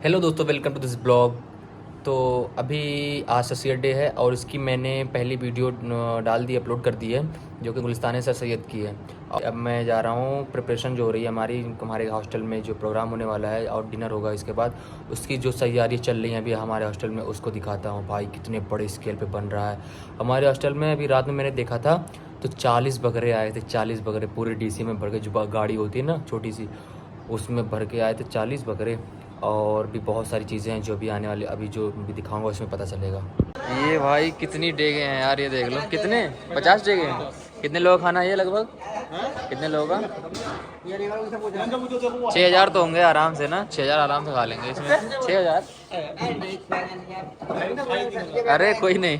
Hello दोस्तों, welcome to this blog. तो अभी आज सर डे है और इसकी मैंने पहली वीडियो डाल दी, अपलोड कर दी है, जो कि गुलिस्तान सर सैयद की है। और अब मैं जा रहा हूँ, प्रिपरेशन जो हो रही है हमारे हॉस्टल में जो प्रोग्राम होने वाला है और डिनर होगा इसके बाद, उसकी जो तैयारी चल रही है अभी हमारे हॉस्टल में, उसको दिखाता हूँ। भाई कितने बड़े स्केल पे बन रहा है हमारे हॉस्टल में। अभी रात में मैंने देखा था तो 40 बकरे आए थे, 40 बकरे पूरे डीसी में भर के, जो गाड़ी होती है ना छोटी सी, उसमें भर के आए थे 40 बकरे। और भी बहुत सारी चीज़ें हैं जो भी आने वाले, अभी जो भी दिखाऊंगा उसमें पता चलेगा। ये भाई कितनी डेगे हैं यार, ये देख लो कितने, 50 डेगे हैं। कितने लोग खाना है ये लगभग, कितने लोग का? 6,000 तो होंगे आराम से ना, 6,000 आराम से खा लेंगे इसमें। 6,000? अरे कोई नहीं।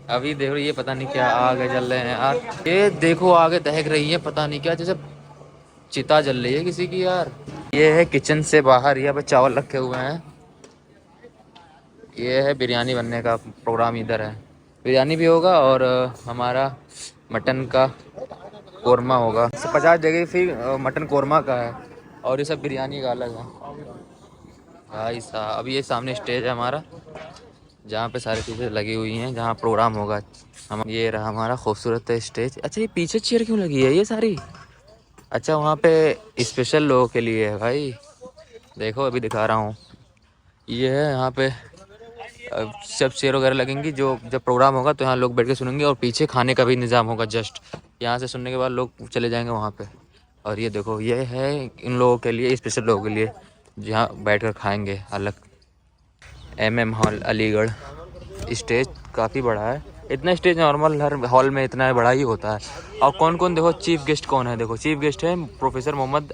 अभी देखो ये पता नहीं क्या आगे जल रहे हैं यार, ये देखो आगे दहक रही है, पता नहीं क्या, जैसे चिता जल रही है किसी की यार। ये है किचन से बाहर, यहाँ पे चावल रखे हुए हैं। ये है बिरयानी बनने का प्रोग्राम, इधर है बिरयानी भी होगा और हमारा मटन का कोरमा होगा। 50 जगह फिर मटन कोरमा का है और ये सब बिरयानी का अलग है। भाई साहब अभी ये सामने स्टेज है हमारा, जहाँ पे सारी चीज़ें लगी हुई हैं, जहाँ प्रोग्राम होगा। हम ये रहा हमारा खूबसूरत स्टेज। अच्छा ये पीछे चेयर क्यों लगी है ये सारी? अच्छा वहाँ पे स्पेशल लोगों के लिए है भाई। देखो अभी दिखा रहा हूँ, ये है यहाँ पे सब चेयर वगैरह लगेंगी, जो जब प्रोग्राम होगा तो यहाँ लोग बैठ के सुनेंगे और पीछे खाने का भी इंतज़ाम होगा। जस्ट यहाँ से सुनने के बाद लोग चले जाएंगे वहाँ पे। और ये देखो ये है इन लोगों के लिए, स्पेशल लोगों के लिए, जहाँ बैठ कर खाएँगे अलग। MM hall Aligarh. स्टेज काफ़ी बड़ा है, इतना स्टेज नॉर्मल हर हॉल में इतना बड़ा ही होता है। और कौन कौन, देखो चीफ गेस्ट कौन है, देखो चीफ गेस्ट है professor Mohammad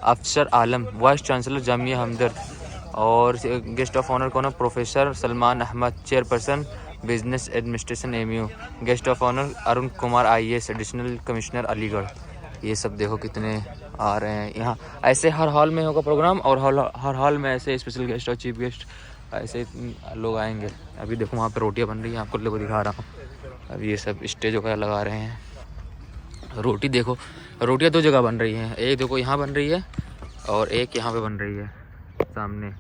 Afsar Alam, vice chancellor Jamia Hamdard. और गेस्ट ऑफ ऑनर कौन है, professor Salman Ahmad, chairperson business administration MU। Guest of honour Arun Kumar IAS, additional commissioner Aligarh. ये सब देखो कितने आ रहे हैं यहाँ। ऐसे हर हॉल में होगा प्रोग्राम और हर हॉल में ऐसे स्पेशल गेस्ट और चीफ गेस्ट ऐसे लोग आएंगे। अभी देखो वहाँ पे रोटियाँ बन रही हैं, आपको लोगों को दिखा रहा हूँ। अभी ये सब स्टेज वगैरह लगा रहे हैं। रोटी देखो, रोटियाँ 2 जगह बन रही हैं, एक देखो यहाँ बन रही है और एक यहाँ पे बन रही है सामने।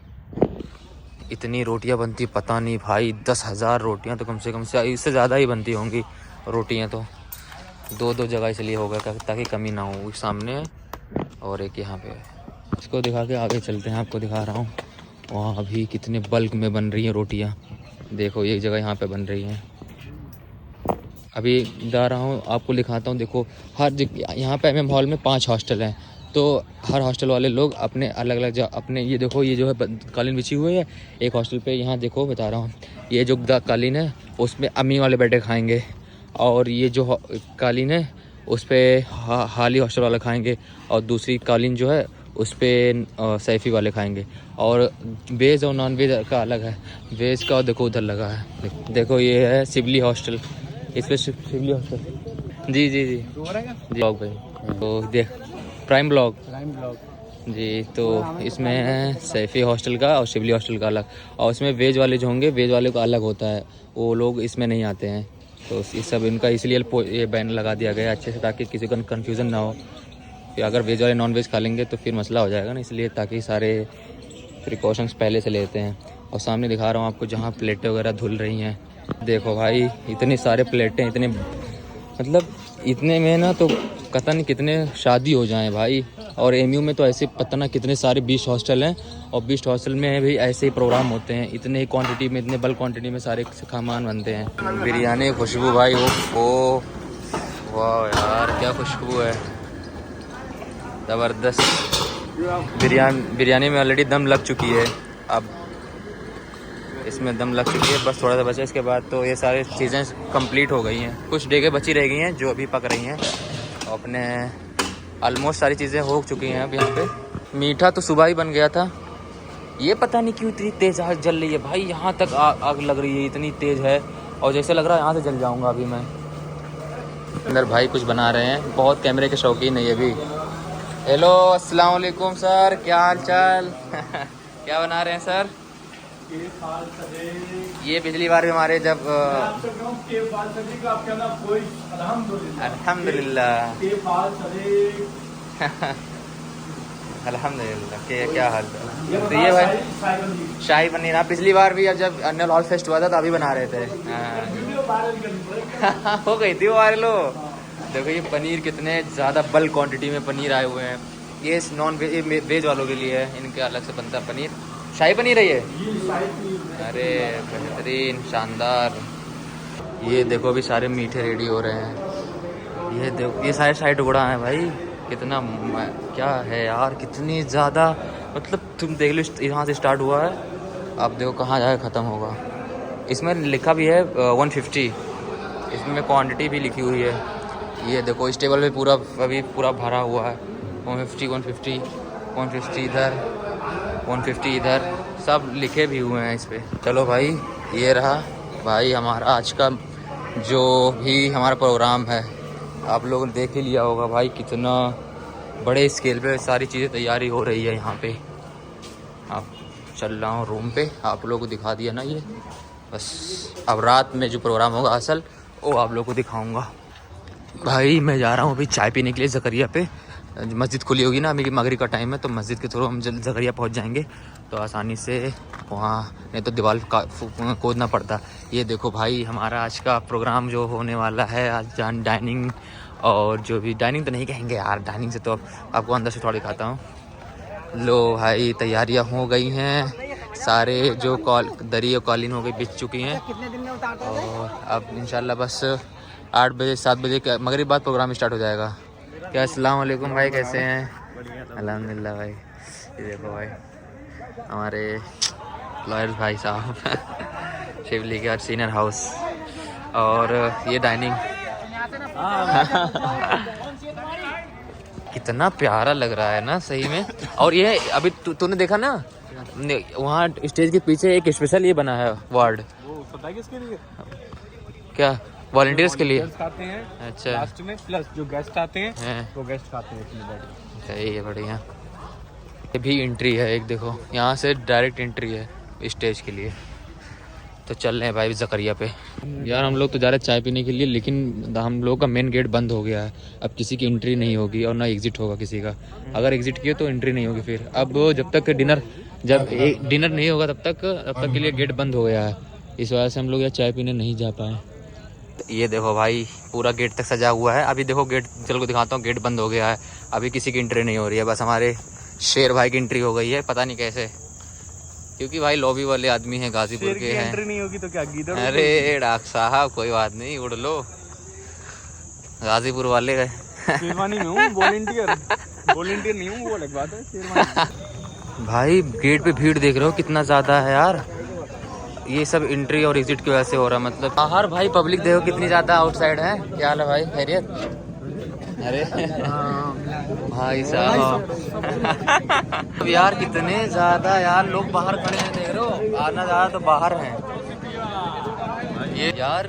इतनी रोटियाँ बनती पता नहीं भाई, 10,000 रोटियाँ तो कम से इससे ज़्यादा ही बनती होंगी रोटियाँ तो। 2 जगह इसलिए होगा ताकि कमी ना हो। एक सामने है और एक यहाँ पे है। इसको दिखा के आगे चलते हैं, आपको दिखा रहा हूँ वहाँ अभी कितने बल्क में बन रही हैं रोटियाँ। देखो एक जगह यहाँ पे बन रही हैं। अभी जा रहा हूँ आपको दिखाता हूँ। देखो हर यहाँ पे MM हॉल में 5 हॉस्टल हैं, तो हर हॉस्टल वाले लोग अपने अलग अलग अपने, ये देखो ये जो है कालीन बिछी हुई है एक हॉस्टल पे। यहाँ देखो बता रहा हूँ, ये जो कालीन है उसमें अम्मी वाले बैठे खाएँगे, और ये जो कालीन है उस पर हाली हॉस्टल वाले खाएँगे, और दूसरी कालीन जो है उस पर सैफ़ी वाले खाएंगे। और वेज और नॉन वेज का अलग है। वेज का देखो उधर लगा है, देखो ये है सिवली हॉस्टल, इस पर सिवली हॉस्टल। जी जी जी ब्लॉग भाई, तो देख प्राइम ब्लॉग जी। तो इसमें सैफ़ी हॉस्टल का और सिवली हॉस्टल का अलग, और इसमें वेज वाले जो होंगे वेज वाले का अलग होता है, वो लोग इसमें नहीं आते हैं। तो इस सब इनका इसलिए ये बैन लगा दिया गया अच्छे से, ताकि किसी को कन्फ्यूज़न ना हो कि अगर वेज वाले नॉन वेज खा लेंगे तो फिर मसला हो जाएगा ना, इसलिए ताकि सारे प्रिकॉशंस पहले से लेते हैं। और सामने दिखा रहा हूँ आपको जहाँ प्लेटें वगैरह धुल रही हैं। देखो भाई इतनी सारे प्लेटें, इतने मतलब इतने में ना तो पता नहीं कितने शादी हो जाएं भाई। और MU में तो ऐसे पता ना कितने सारे 20 हॉस्टल हैं, और 20 हॉस्टल में भी ऐसे ही प्रोग्राम होते हैं, इतने ही क्वांटिटी में, इतने बल्क क्वांटिटी में सारे सामान बनते हैं। बिरयानी खुशबू भाई, ओ वाह यार क्या खुशबू है, ज़बरदस्त। बिरयानी में ऑलरेडी दम लग चुकी है, अब इसमें दम लग चुकी है, बस थोड़ा सा बचा, इसके बाद तो ये सारी चीज़ें कंप्लीट हो गई हैं। कुछ डेगे बची रह गई हैं जो अभी पक रही हैं, अपने ऑलमोस्ट सारी चीज़ें हो चुकी हैं अब यहाँ पे। मीठा तो सुबह ही बन गया था, ये पता नहीं क्यों इतनी तेज़ आग जल रही है भाई, यहाँ तक आग लग रही है, इतनी तेज़ है, और जैसे लग रहा है यहाँ से जल जाऊँगा अभी मैं। अंदर भाई कुछ बना रहे हैं, बहुत कैमरे के शौकीन है ये भी। हेलो अस्सलाम वालेकुम सर, क्या हाल चाल? क्या बना रहे हैं सर? ये पिछली बार भी हमारे जब अल्हम्दुलिल्लाह अल्हम्दुलिल्लाह। क्या हाल है? तो ये भाई शाही पनीर, आप पिछली बार भी जब अन्यल हॉल फेस्ट हुआ था तो अभी बना रहे थे। हाँ। हो गई थी वो वायरल। देखो ये पनीर कितने ज़्यादा बल्क क्वांटिटी में पनीर आए हुए हैं। ये नॉन वेज वेज वालों के लिए है, इनके अलग से बनता है पनीर। शाही पनीर है ये। अरे बेहतरीन, शानदार। ये देखो अभी सारे मीठे रेडी हो रहे हैं। ये देखो ये सारे शाही टुकड़ा हैं भाई। कितना क्या है यार, कितनी ज़्यादा, मतलब तुम देख लो यहाँ से स्टार्ट हुआ है, अब देखो कहाँ जाकर ख़त्म होगा। इसमें लिखा भी है 150, इसमें क्वांटिटी भी लिखी हुई है। ये देखो इस टेबल पे पूरा अभी पूरा भरा हुआ है। 150 इधर, 150 इधर, सब लिखे भी हुए हैं इस पर। चलो भाई, ये रहा भाई हमारा आज का जो भी हमारा प्रोग्राम है। आप लोगों ने देख ही लिया होगा भाई, कितना बड़े स्केल पे सारी चीज़ें तैयारी हो रही है यहाँ पे। आप चल रहा हूँ रूम पे, आप लोगों को दिखा दिया ना ये। बस अब रात में जो प्रोग्राम होगा असल, वो आप लोगों को दिखाऊंगा। भाई मैं जा रहा हूँ अभी चाय पीने के लिए ज़करिया पे। मस्जिद खुली होगी ना, अभी मगरिब का टाइम है, तो मस्जिद के थ्रू हम जल्द ज़करिया पहुँच जाएंगे, तो आसानी से वहाँ, नहीं तो दीवार खोदना पड़ता। ये देखो भाई हमारा आज का प्रोग्राम जो होने वाला है, आज डाइनिंग, और जो भी डाइनिंग तो नहीं कहेंगे यार, डाइनिंग से तो आपको अंदर से थोड़ा दिखाता हूँ। लो भाई तैयारियाँ हो गई हैं, सारे जो दरी और कालीन हो गई, बिछ चुकी हैं, और अब इंशाल्लाह बस 8 बजे 7 बजे के मगरिब बाद प्रोग्राम स्टार्ट हो जाएगा। क्या अस्सलाम वालेकुम भाई, कैसे हैं? अल्हम्दुलिल्लाह भाई। ये देखो भाई हमारे लॉयर भाई साहब शिवली के सीनियर हाउस, और ये डाइनिंग कितना प्यारा लग रहा है ना सही में। और ये अभी तूने देखा ना वहाँ स्टेज के पीछे एक स्पेशल ये बना है वार्ड, वो पता है किसके लिए? क्या? वॉलंटियर्स के लिए खाते हैं। अच्छा, लास्ट में प्लस जो गेस्ट आते हैं वो गेस्ट खाते हैं। सही है, बढ़िया। ये भी एंट्री है एक, देखो यहाँ से डायरेक्ट एंट्री है स्टेज के लिए। तो चल रहे हैं भाई ज़करिया पे। यार हम लोग तो जा रहे हैं चाय पीने के लिए, लेकिन हम लोग का मेन गेट बंद हो गया है। अब किसी की एंट्री नहीं होगी और ना एग्जिट होगा किसी का। अगर एग्जिट किए तो एंट्री नहीं होगी फिर। अब जब तक डिनर नहीं होगा तब तक के लिए गेट बंद हो गया है। इस वजह से हम लोग यार चाय पीने नहीं जा पाए। ये देखो भाई पूरा गेट तक सजा हुआ है। अभी देखो गेट, चल को दिखाता हूँ, गेट बंद हो गया है, अभी किसी की एंट्री नहीं हो रही है। बस हमारे शेर भाई की एंट्री हो गई है, पता नहीं कैसे, क्योंकि भाई लॉबी वाले आदमी हैं, गाजीपुर के हैं। एंट्री नहीं होगी तो क्या गीदड़? अरे डॉक्टर साहब कोई बात नहीं, उड़ लो, गाजीपुर वाले गए। शेरवानी में हूँ, वॉलंटियर नहीं हूँ, वो अलग बात है। शेरवानी भाई गेट पे भीड़ देख रहे हो कितना ज्यादा है यार। ये सब एंट्री और एग्जिट की वजह से हो रहा है, मतलब बाहर भाई पब्लिक देखो कितनी ज्यादा आउटसाइड है। क्या हाल है भाई, खैरियत? अरे भाई साहब यार कितने ज्यादा यार लोग बाहर खड़े हैं, देख रहे हो, आना ज्यादा तो बाहर हैं ये यार,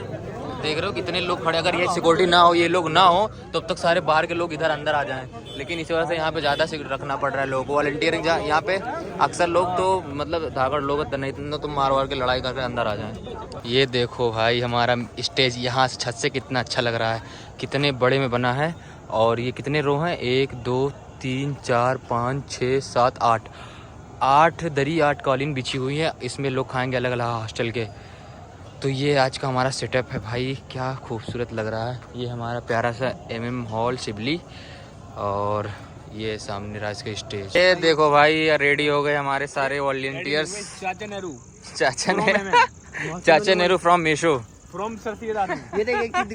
देख रहे हो कितने लोग खड़े। अगर ये सिक्योरिटी ना हो, ये लोग ना हो, तो अब तक सारे बाहर के लोग इधर अंदर आ जाएं, लेकिन इस वजह से यहाँ पे ज़्यादा रखना पड़ रहा है लोगों को। वॉलंटियरिंग यहाँ पे अक्सर लोग तो मतलब धाकड़ लोग नहीं तो मार वार के लड़ाई करके अंदर आ जाएं। ये देखो भाई हमारा स्टेज यहाँ से छत से कितना अच्छा लग रहा है, कितने बड़े में बना है। और ये कितने रो हैं, 1 2 3 4 5 6 7 8 दरी 8 कालीन बिछी हुई है। इसमें लोग खाएंगे अलग अलग हॉस्टल के। तो ये आज का हमारा सेटअप है भाई, क्या खूबसूरत लग रहा है। ये हमारा प्यारा सा MM हॉल शिवली, और ये सामने राज का स्टेज। ये देखो भाई रेडी हो गए हमारे सारे वॉलंटियर्स। चाचा नेहरू फ्रॉम मीशो, फ्रॉम ये देख एक चीज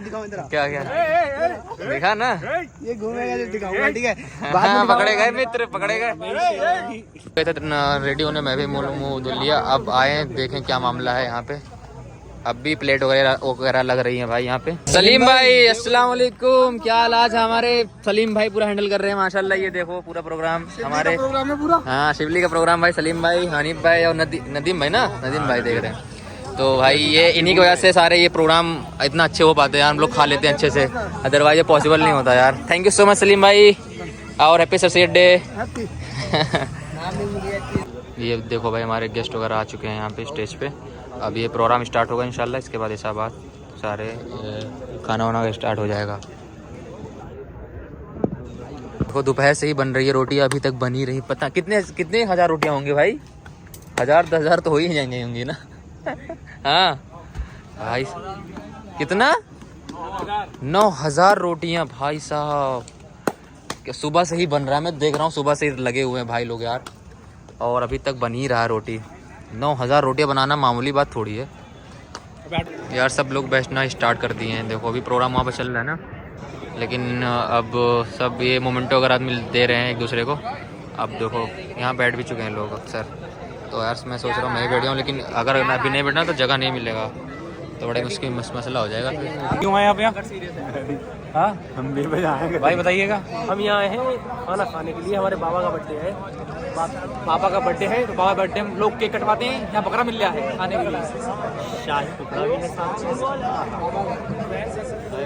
दिखाओ इधर। क्या देखा ना, ये घूमेगा जो दिखाऊंगा, ठीक है? पकड़े गए मित्र, पकड़े गए। रेडी होने में भी मुंह धुल लिया। अब आए देखें क्या मामला है यहाँ पे। अब भी प्लेट वगैरह लग रही है भाई यहाँ पे। सलीम भाई अस्सलाम वालेकुम, क्या हाल? आज हमारे सलीम भाई पूरा हैंडल कर रहे हैं माशाल्लाह। ये देखो पूरा प्रोग्राम हमारे प्रोग्राम है पूरा। हाँ शिवली का प्रोग्राम भाई, सलीम भाई, हनीफ भाई और नदीम भाई ना, नदीम भाई देख रहे हैं। तो भाई ये इन्हीं की वजह से सारे ये प्रोग्राम इतना अच्छे हो पाते हैं यार, हम लोग खा लेते हैं अच्छे से, अदरवाइज ये पॉसिबल नहीं होता यार। Thank you so much Salim भाई, और हैप्पी सरसेट डे। ये देखो भाई हमारे गेस्ट वगैरह आ चुके हैं यहाँ पे स्टेज पे। अब ये प्रोग्राम स्टार्ट होगा इंशाल्लाह, इसके बाद ऐसा बात सारे खाना वाना स्टार्ट हो जाएगा। देखो दोपहर से ही बन रही है रोटी, अभी तक बनी रही। पता कितने कितने हजार रोटियां होंगी भाई, 1000-10,000 तो हो ही जाएंगे होंगी ना। हाँ भाई कितना, 9,000 रोटियां भाई साहब। सुबह से ही बन रहा है, मैं देख रहा हूँ सुबह से ही लगे हुए हैं भाई लोग यार, और अभी तक बन ही रहा है रोटी। 9,000 रोटियां बनाना मामूली बात थोड़ी है यार। सब लोग बैठना स्टार्ट कर दिए हैं। देखो अभी प्रोग्राम वहाँ पर चल रहा है ना, लेकिन अब सब ये मोमेंटो वगैरह मिल दे रहे हैं एक दूसरे को। अब देखो यहाँ बैठ भी चुके हैं लोग अक्सर। तो यार मैं सोच रहा हूँ मैं भी बैठ जाऊँ, लेकिन अगर मैं अभी नहीं बैठना तो जगह नहीं मिलेगा, तो बड़े मुश्किल मसला हो जाएगा। क्यों आए आप यहाँ? हाँ हम भी आएंगे भाई, बताइएगा। हम यहाँ आए हैं खाना खाने के लिए, हमारे बाबा का बर्थडे है। पापा का बर्थडे है, तो बाबा बर्थडे हम लोग केक कटवाते हैं, यहाँ बकरा मिल रहा है खाने के लिए। शाही टुकड़ा भी है साथ में।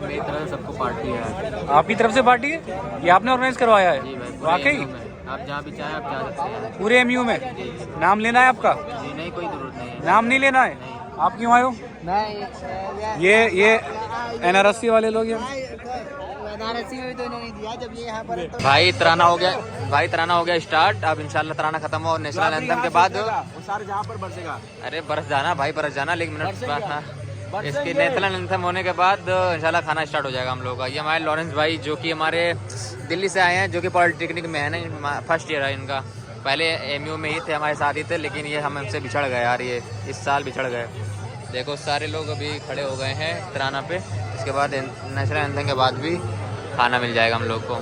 मेरी तरफ से सबको पार्टी है। आपकी तरफ से पार्टी है? ये आपने ऑर्गेनाइज करवाया है? वाकई आप जहाँ भी चाहें आप जा सकते हैं। पूरे एमयू में? नाम लेना है आपका? जी नहीं, कोई जरूरत नहीं है। नाम नहीं लेना है? आप क्यों आए हो? ये NRSC वाले लोग हैं। NRSC में भी तो इन्होंने दिया जब ये यहाँ पर। भाई तराना हो गया, भाई तराना हो गया स्टार्ट। अब इंशाल्लाह तराना खत्म हो और नेशनल एंथम के बाद वो सारे जहाँ पर बरसेगा। अरे बरस जाना भाई, बरस जाना, लेकिन मिनट इसके नेशनल एंथम होने के बाद इंशाल्लाह खाना स्टार्ट हो जाएगा हम लोग का। ये हमारे लॉरेंस भाई जो कि हमारे दिल्ली से आए हैं, जो कि पॉलिटेक्निक में है ना, फर्स्ट ईयर है इनका। पहले MU में ही थे, हमारे साथ ही थे, लेकिन ये हम हमसे बिछड़ गए यार, ये इस साल बिछड़ गए। देखो सारे लोग अभी खड़े हो गए हैं तराना पे। इसके बाद नेशनल एंथम के बाद भी खाना मिल जाएगा हम लोग को।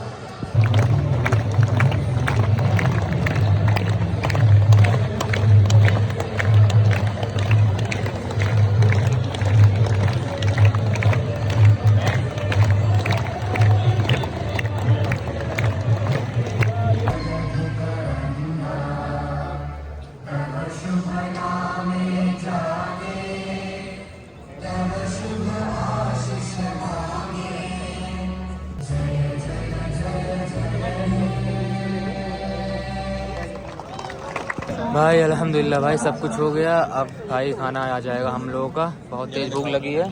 भाई अल्हम्दुलिल्लाह भाई सब कुछ हो गया। अब भाई खाना आ जाएगा हम लोगों का। बहुत तेज भूख लगी है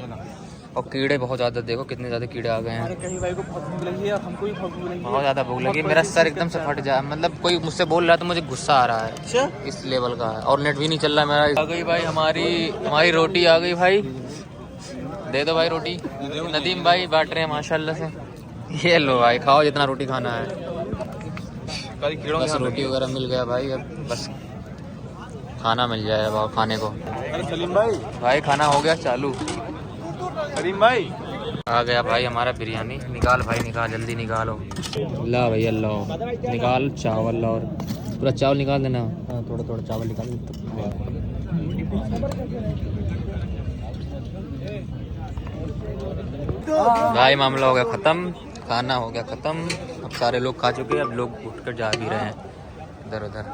और कीड़े बहुत ज़्यादा, देखो कितने ज़्यादा कीड़े आ गए हैं। भाई को बहुत भूख लगी है, हमको भी बहुत भूख लगी है। बहुत ज़्यादा भूख लगी, मेरा सर एकदम से फट जाए, मतलब कोई मुझसे बोल रहा है तो मुझे गुस्सा आ रहा है, इस लेवल का है। और नेट भी नहीं चल रहा मेरा। आ गई भाई हमारी रोटी आ गई भाई, दे दो भाई रोटी। नदीम भाई बांट रहे हैं माशाल्लाह से। ये लो भाई खाओ जितना रोटी खाना है। बस रोटी वगैरह मिल गया भाई, अब बस खाना मिल जाएगा खाने को। सलीम भाई खाना हो गया चालू। सलीम भाई आ गया भाई हमारा बिरयानी। निकाल भाई निकाल, जल्दी निकालो। ला भैया लो, निकाल चावल और पूरा चावल निकाल देना। हाँ थोड़ा थोड़ा चावल निकाल। भाई मामला हो गया ख़त्म, खाना हो गया ख़त्म। अब सारे लोग खा चुके हैं, अब लोग उठ कर जा भी रहे हैं इधर उधर।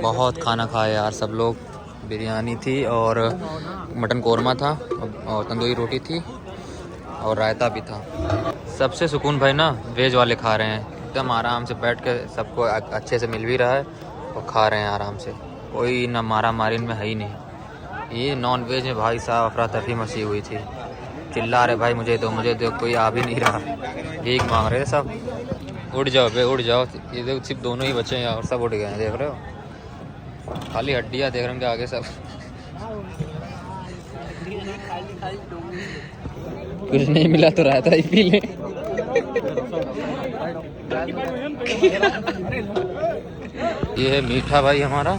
बहुत खाना खाया यार सब लोग। बिरयानी थी और मटन कोरमा था और तंदूरी रोटी थी और रायता भी था। सबसे सुकून भाई ना वेज वाले खा रहे हैं, एकदम आराम से बैठ के सबको अच्छे से मिल भी रहा है और खा रहे हैं आराम से। कोई ना मारा मारी में है ही नहीं। ये नॉन वेज में भाई साहब अफरा तफरी मची हुई थी। चिल्ला रहे भाई मुझे दो, कोई आ भी नहीं रहा, भीख मांग रहे सब। उड़ जाओ बे उड़ जाओ। ये देखो सिर्फ दोनों ही बचे हैं और सब उठ गए हैं, देख रहे हो, खाली हड्डियाँ देख रहे हैं आगे सब। कुछ नहीं मिला तो रायता ही पी ले। ये है मीठा भाई हमारा।